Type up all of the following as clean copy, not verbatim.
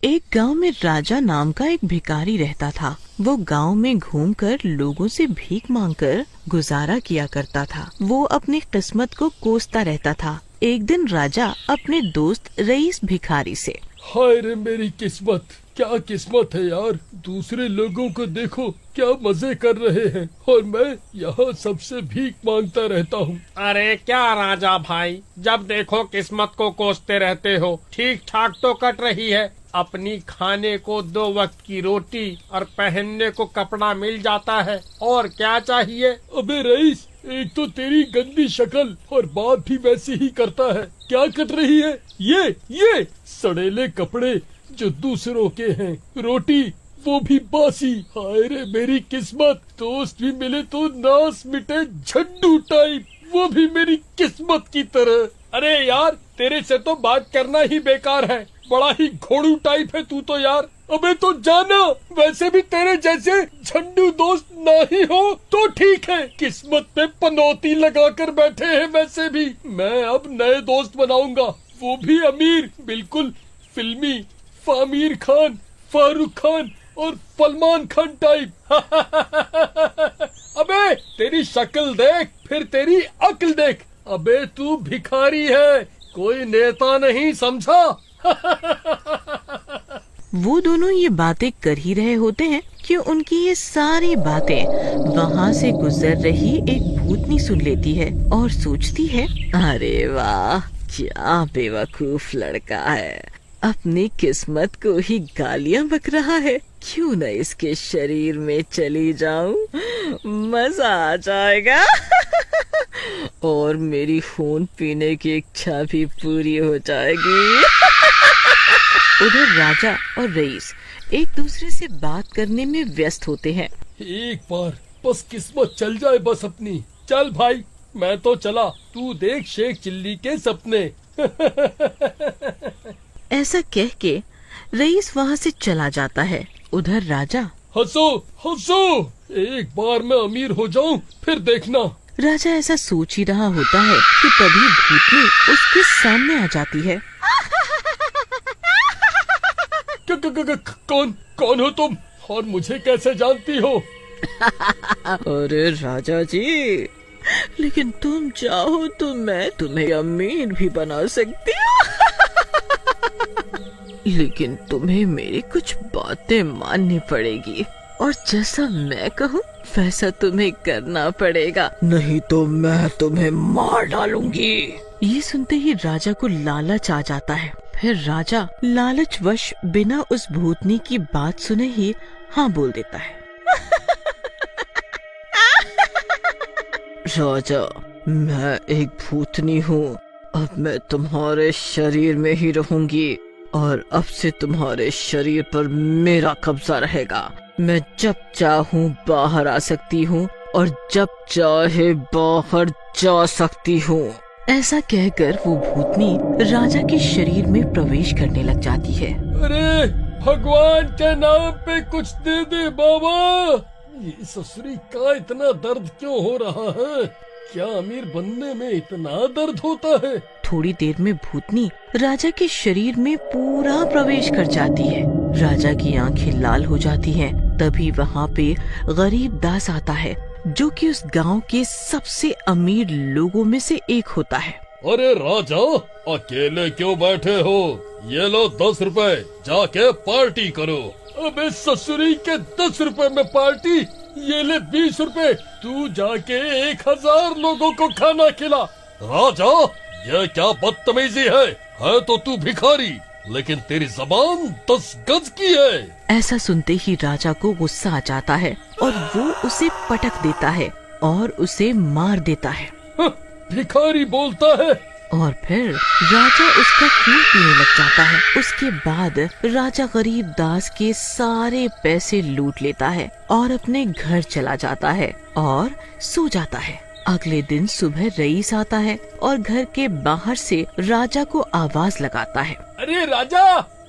एक गांव में राजा नाम का एक भिखारी रहता था। वो गांव में घूमकर लोगों से भीख मांगकर गुजारा किया करता था। वो अपनी किस्मत को कोसता रहता था। एक दिन राजा अपने दोस्त रईस भिखारी से, हाय रे मेरी किस्मत, क्या किस्मत है यार। दूसरे लोगों को देखो क्या मजे कर रहे हैं और मैं यहाँ सबसे भीख मांगता रहता हूँ। अरे क्या राजा भाई, जब देखो किस्मत को कोसते रहते हो। ठीक ठाक तो कट रही है, अपनी खाने को 2 वक्त की रोटी और पहनने को कपड़ा मिल जाता है, और क्या चाहिए। अबे रईस, एक तो तेरी गंदी शक्ल और बात भी वैसी ही करता है। क्या कट रही है ये सड़ेले कपड़े जो दूसरों के हैं, रोटी वो भी बासी। हाय रे मेरी किस्मत, दोस्त भी मिले तो नास मिटे झंडू टाइप, वो भी मेरी किस्मत की तरह। अरे यार, तेरे से तो बात करना ही बेकार है, बड़ा ही घोड़ू टाइप है तू तो यार। अबे तो जाना, वैसे भी तेरे जैसे झंडू दोस्त ना ही हो तो ठीक है, किस्मत पे पनौती लगा कर बैठे हैं। वैसे भी मैं अब नए दोस्त बनाऊंगा, वो भी अमीर, बिल्कुल फिल्मी आमिर खान, फारूक खान और सलमान खान टाइप। अबे तेरी शक्ल देख, फिर तेरी अक्ल देख। अबे तू भिखारी है, कोई नेता नहीं, समझा। वो दोनों ये बातें कर ही रहे होते हैं कि उनकी ये सारी बातें वहाँ से गुजर रही एक भूतनी सुन लेती है और सोचती है, अरे वाह, क्या बेवकूफ लड़का है, अपनी किस्मत को ही गालियां बक रहा है। क्यों न इसके शरीर में चली जाऊं, मजा आ जाएगा। और मेरी खून पीने की इच्छा भी पूरी हो जाएगी। उधर राजा और रईस एक दूसरे से बात करने में व्यस्त होते हैं। एक बार बस किस्मत चल जाए बस अपनी। चल भाई, मैं तो चला, तू देख शेख चिल्ली के सपने। ऐसा कह के रईस वहाँ से चला जाता है। उधर राजा, हंसो हंसो, एक बार मैं अमीर हो जाऊं फिर देखना। राजा ऐसा सोच ही रहा होता है कि तभी भूतनी उसके सामने आ जाती है। कौन हो तुम और मुझे कैसे जानती हो? अरे राजा जी, लेकिन तुम चाहो तो मैं तुम्हें अमीर भी बना सकती हूँ। लेकिन तुम्हें मेरी कुछ बातें माननी पड़ेगी और जैसा मैं कहूँ वैसा तुम्हें करना पड़ेगा, नहीं तो मैं तुम्हें मार डालूंगी। ये सुनते ही राजा को लालच आ जाता है। फिर राजा लालचवश बिना उस भूतनी की बात सुने ही हाँ बोल देता है। राजा, मैं एक भूतनी हूँ, अब मैं तुम्हारे शरीर में ही रहूंगी और अब से तुम्हारे शरीर पर मेरा कब्जा रहेगा। मैं जब चाहूँ बाहर आ सकती हूँ और जब चाहे बाहर जा सकती हूँ। ऐसा कहकर वो भूतनी राजा के शरीर में प्रवेश करने लग जाती है। अरे भगवान के नाम पे कुछ दे दे बाबा, ये ससुरी का इतना दर्द क्यों हो रहा है? क्या अमीर बनने में इतना दर्द होता है? थोड़ी देर में भूतनी राजा के शरीर में पूरा प्रवेश कर जाती है। राजा की आंखें लाल हो जाती हैं। तभी वहाँ पे गरीब दास आता है जो कि उस गांव के सबसे अमीर लोगों में से एक होता है। अरे राजा, अकेले क्यों बैठे हो? ये लो 10 रुपए, जाके पार्टी करो। अबे ससुरी के 10 रुपए में पार्टी, ये ले 20 रुपए, तू जाके 1000 लोगों को खाना खिला। राजा, ये क्या बदतमीजी है तो तू भिखारी, लेकिन तेरी जबान 10 गज की है। ऐसा सुनते ही राजा को गुस्सा आ जाता है और वो उसे पटक देता है और उसे मार देता है। भिखारी बोलता है। और फिर राजा उसका खून पीने लग जाता है। उसके बाद राजा गरीब दास के सारे पैसे लूट लेता है और अपने घर चला जाता है और सो जाता है। अगले दिन सुबह रईस आता है और घर के बाहर से राजा को आवाज लगाता है। अरे राजा,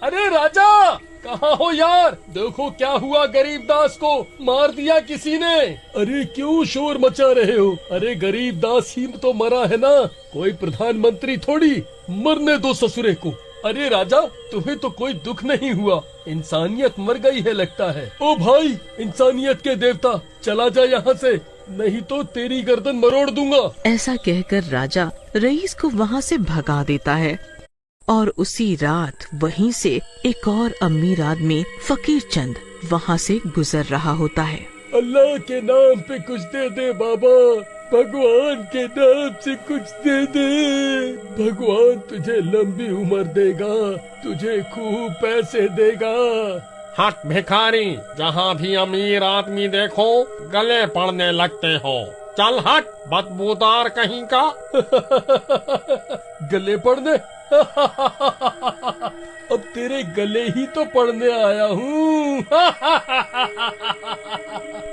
अरे राजा, कहाँ हो यार? देखो क्या हुआ, गरीब दास को मार दिया किसी ने। अरे क्यों शोर मचा रहे हो? अरे गरीब दास ही तो मरा है ना, कोई प्रधानमंत्री थोड़ी। मरने दो ससुरे को, अरे राजा, तुम्हें तो कोई दुख नहीं हुआ, इंसानियत मर गई है लगता है। ओ भाई, इंसानियत के देवता, चला जा यहाँ से, नहीं तो तेरी गर्दन मरोड़ दूंगा। ऐसा कहकर राजा रईस को वहाँ से भगा देता है और उसी रात वहीं से एक और अमीर आदमी फकीर चंद वहाँ से गुजर रहा होता है। अल्लाह के नाम पे कुछ दे दे बाबा, भगवान के नाम से कुछ दे दे। भगवान तुझे लंबी उम्र देगा, तुझे खूब पैसे देगा। हट भिखारी, जहाँ भी अमीर आदमी देखो गले पड़ने लगते हो। चल हट, बदबूदार कहीं का। गले पड़ने? अब तेरे गले ही तो पड़ने आया हूँ।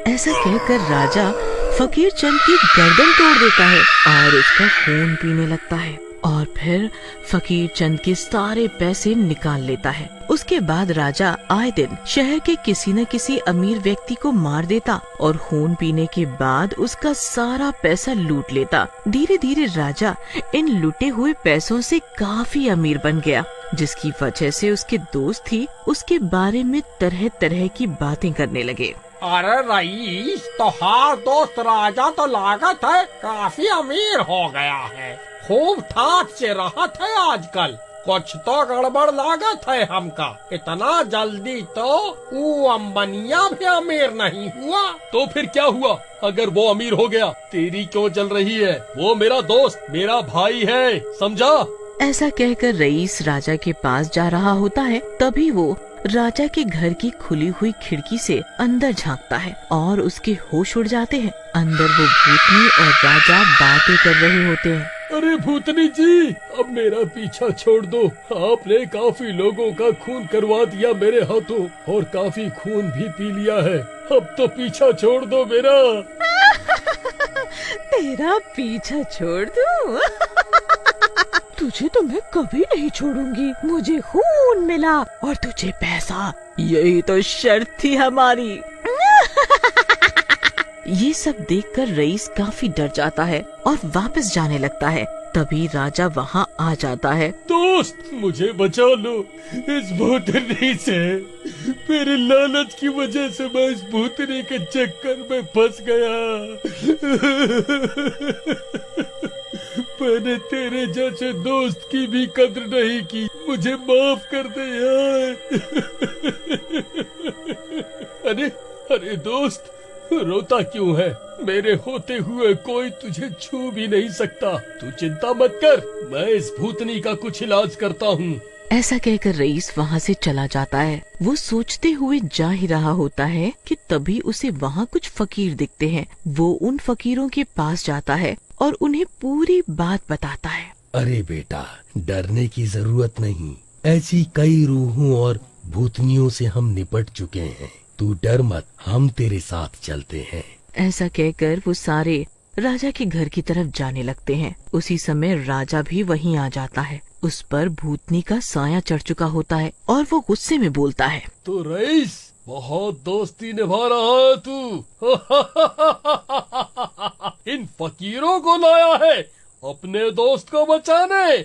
ऐसा कहकर राजा फकीर चंद की गर्दन तोड़ देता है और उसका खून पीने लगता है और फिर फकीर चंद के सारे पैसे निकाल लेता है। उसके बाद राजा आए दिन शहर के किसी न किसी अमीर व्यक्ति को मार देता और खून पीने के बाद उसका सारा पैसा लूट लेता। धीरे धीरे राजा इन लूटे हुए पैसों से काफी अमीर बन गया, जिसकी वजह से उसके दोस्त ही उसके बारे में तरह तरह की बातें करने लगे। अरे रईस, तोहार दोस्त राजा तो लागत है काफी अमीर हो गया है, खूब ठाट से राहत है आजकल। कुछ तो गड़बड़ लागत है हमका, इतना जल्दी तो वो अंबनिया भी अमीर नहीं हुआ। तो फिर क्या हुआ अगर वो अमीर हो गया? तेरी क्यों जल रही है? वो मेरा दोस्त, मेरा भाई है, समझा? ऐसा कहकर रईस राजा के पास जा रहा होता है। तभी वो राजा के घर की खुली हुई खिड़की से अंदर झांकता है और उसके होश उड़ जाते हैं। अंदर वो भूतनी और राजा बातें कर रहे होते हैं। अरे भूतनी जी, अब मेरा पीछा छोड़ दो। आपने काफी लोगों का खून करवा दिया मेरे हाथों और काफी खून भी पी लिया है। अब तो पीछा छोड़ दो मेरा। तेरा पीछा छोड़ दूं? तुझे तो मैं कभी नहीं छोड़ूंगी। मुझे खून मिला और तुझे पैसा, यही तो शर्त थी हमारी। ये सब देखकर रईस काफी डर जाता है और वापस जाने लगता है। तभी राजा वहाँ आ जाता है। दोस्त, मुझे बचा लो इस भूतनी से। मेरे लालच की वजह से मैं इस भूतनी के चक्कर में फंस गया। मैंने तेरे जैसे दोस्त की भी कद्र नहीं की, मुझे माफ कर दे यार। अरे दोस्त, रोता क्यों है? मेरे होते हुए कोई तुझे छू भी नहीं सकता। तू चिंता मत कर, मैं इस भूतनी का कुछ इलाज करता हूँ। ऐसा कहकर रईस वहाँ से चला जाता है। वो सोचते हुए जा ही रहा होता है कि तभी उसे वहाँ कुछ फकीर दिखते हैं। वो उन फकीरों के पास जाता है और उन्हें पूरी बात बताता है। अरे बेटा, डरने की जरूरत नहीं। ऐसी कई रूहों और भूतनियों से हम निपट चुके हैं। तू डर मत, हम तेरे साथ चलते हैं। ऐसा कहकर वो सारे राजा के घर की तरफ जाने लगते हैं। उसी समय राजा भी वहीं आ जाता है। उस पर भूतनी का साया चढ़ चुका होता है और वो गुस्से में बोलता है। तो रईस, बहुत दोस्ती निभा रहा है तू। इन फकीरों को लाया है अपने दोस्त को बचाने।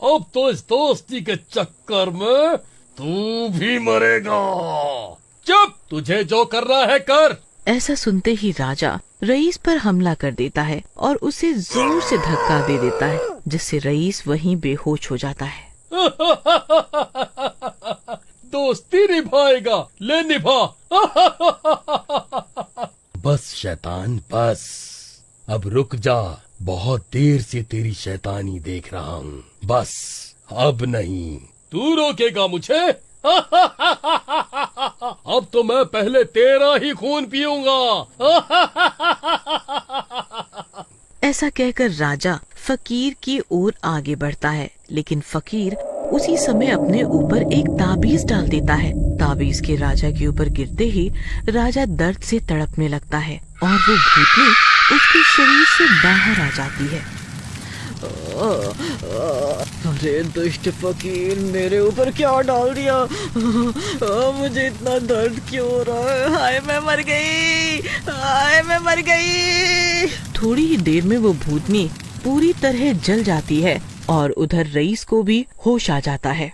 अब तो इस दोस्ती के चक्कर में तू भी मरेगा। चुप, तुझे जो करना है कर। ऐसा सुनते ही राजा रईस पर हमला कर देता है और उसे जोर से धक्का दे देता है, जिससे रईस वहीं बेहोश हो जाता है। दोस्ती निभाएगा, ले निभा। बस शैतान, बस अब रुक जा। बहुत देर से तेरी शैतानी देख रहा हूँ, बस अब नहीं। तू रोकेगा मुझे? अब तो मैं पहले तेरा ही खून पीऊंगा। ऐसा कहकर राजा फकीर की ओर आगे बढ़ता है, लेकिन फकीर उसी समय अपने ऊपर एक ताबीज डाल देता है। ताबीज के राजा के ऊपर गिरते ही राजा दर्द से तड़पने लगता है और वो भूतनी उसके शरीर से बाहर आ जाती है। अरे दुष्ट फकीर, मेरे ऊपर क्या डाल दिया? मुझे इतना दर्द क्यों हो रहा है? हाय मैं मर गई, हाय मैं मर गई। थोड़ी ही देर में वो भूतनी पूरी तरह जल जाती है और उधर रईस को भी होश आ जाता है।